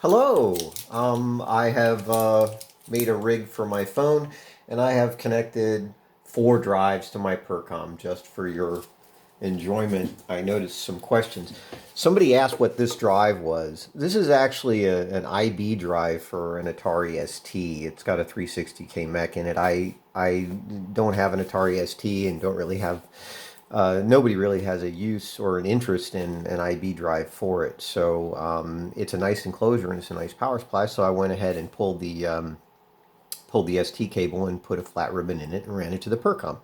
Hello. I have made a rig for my phone, and I have connected 4 drives to my Percom just for your enjoyment. I noticed some questions. Somebody asked what this drive was. This is actually an IB drive for an Atari ST. It's got a 360K mech in it. I don't have an Atari ST and don't really have nobody really has a use or an interest in an IB drive for it. So it's a nice enclosure and it's a nice power supply. So I went ahead and pulled the ST cable and put a flat ribbon in it and ran it to the Percom.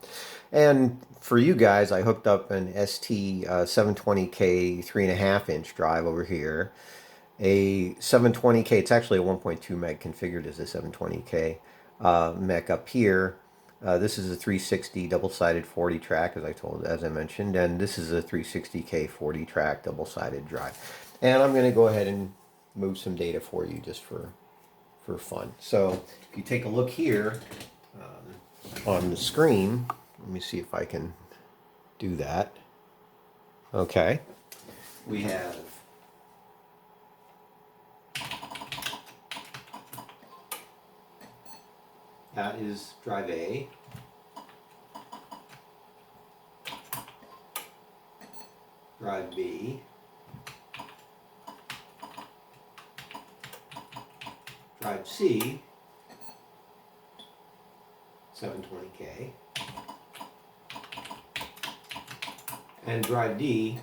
And for you guys, I hooked up an ST 720K 3.5 inch drive over here. A 720K, it's actually a 1.2 meg configured as a 720K mech up here. This is a 360 double-sided 40 track, as I mentioned, and this is a 360K 40 track double-sided drive. And I'm going to go ahead and move some data for you just for fun. So if you take a look here on the screen, let me see if I can do that. Okay, we have that is drive A. Drive B. Drive C. 720K. And drive D,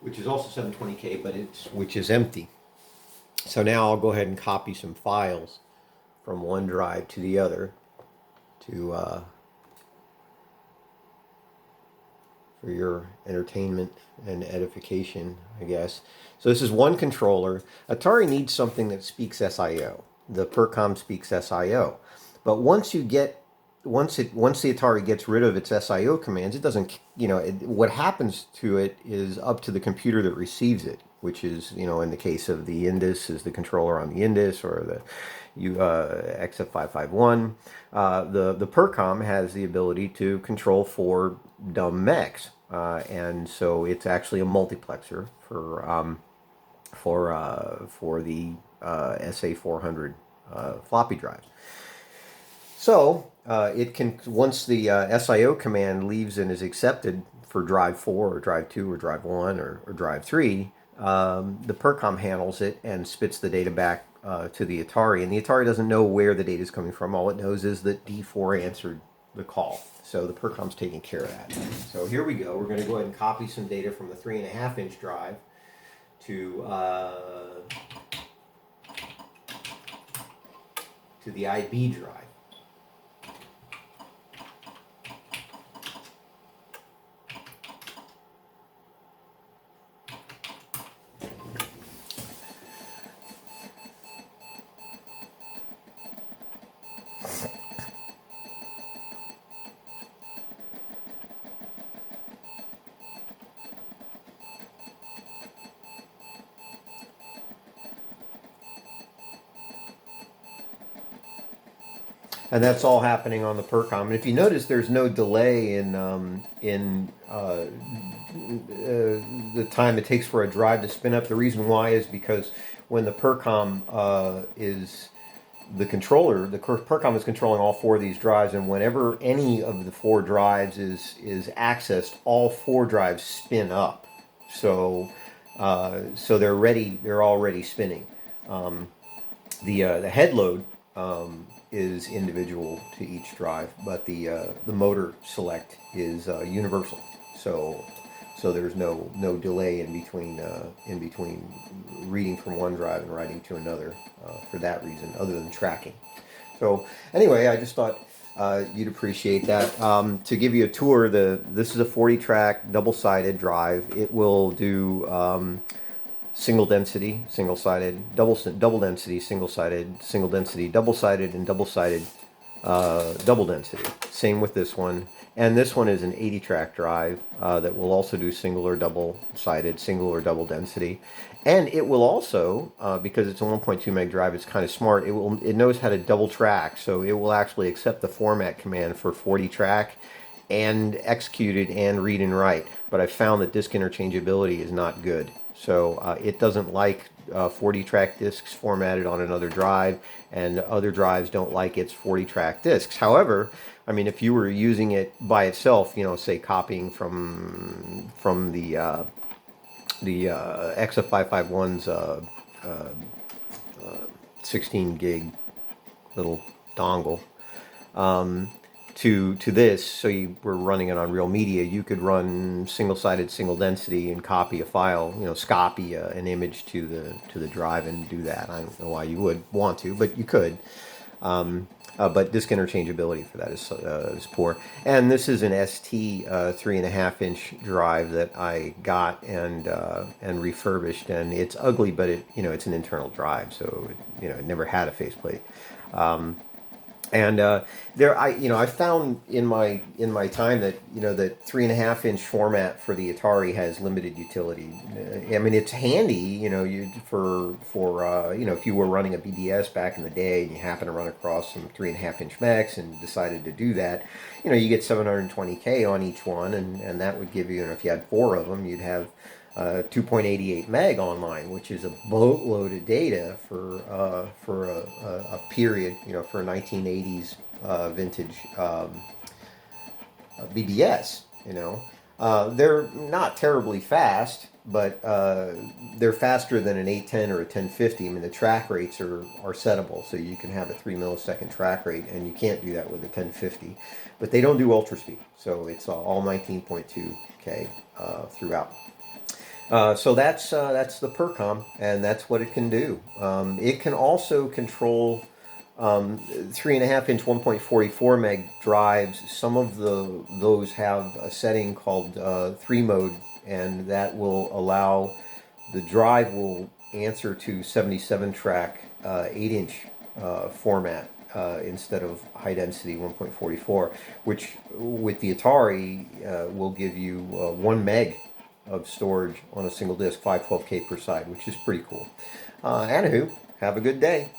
which is also 720K, but which is empty. So now I'll go ahead and copy some files from one drive to the other to for your entertainment and edification, I guess. So this is one controller. Atari needs something that speaks SIO. The Percom speaks SIO, but once the Atari gets rid of its SIO commands, it doesn't. What happens to it is up to the computer that receives it, which is, in the case of the Indus, is the controller on the Indus or the XF551. The Percom has the ability to control 4 dumb mechs, and so it's actually a multiplexer for the SA400 floppy drives. So it can, once the SIO command leaves and is accepted for drive 4 or drive 2 or drive 1 or drive 3, the Percom handles it and spits the data back to the Atari, and the Atari doesn't know where the data is coming from. All it knows is that D4 answered the call. So the Percom's taking care of that. So here we go. We're going to go ahead and copy some data from the 3.5-inch drive to the IB drive. And that's all happening on the Percom. And if you notice, there's no delay in the time it takes for a drive to spin up. The reason why is because when the Percom is the controller, the Percom is controlling all 4 of these drives, and whenever any of the 4 drives is accessed, all 4 drives spin up. So they're ready. They're already spinning. The head load is individual to each drive, but the motor select is universal. So there's no delay in between reading from one drive and writing to another for that reason, other than tracking. So anyway, I just thought you'd appreciate that. To give you a tour, this is a 40-track double-sided drive. It will do single density, single-sided, double density, single-sided, single density, double-sided, and double-sided double density. Same with this one. And this one is an 80-track drive that will also do single or double-sided, single or double density. And it will also, because it's a 1.2 meg drive, it's kind of smart. It knows how to double track, so it will actually accept the format command for 40 track and execute it and read and write. But I found that disk interchangeability is not good. So it doesn't like 40 track discs formatted on another drive, and other drives don't like its 40 track discs. However, I mean, if you were using it by itself, you know, say copying from the XF551's 16 gig little dongle to this, so you were running it on real media, you could run single-sided, single density, and copy a file, you know, copy an image to the drive and do that. I don't know why you would want to, but you could. But disk interchangeability for that is poor. And this is an ST 3.5-inch drive that I got and refurbished, and it's ugly, but it's an internal drive, so it never had a faceplate. I found in my time that that 3.5-inch format for the Atari has limited utility. I mean, it's handy, if you were running a BBS back in the day and you happen to run across some 3.5-inch mechs and decided to do that, you get 720K on each one, and that would give you, if you had 4 of them, you'd have 2.88 meg online, which is a boatload of data for a period, for a 1980s vintage BBS. They're not terribly fast, but they're faster than an 810 or a 1050. I mean, the track rates are settable, so you can have a 3 millisecond track rate, and you can't do that with a 1050. But they don't do ultra speed, so it's all 19.2K throughout. So that's the Percom, and that's what it can do. It can also control 3.5-inch 1.44 meg drives. Some of those have a setting called 3 mode, and that will allow the drive will answer to 77 track 8-inch format instead of high density 1.44, which with the Atari will give you 1 meg of storage on a single disk, 512K per side, which is pretty cool. Anywho, have a good day.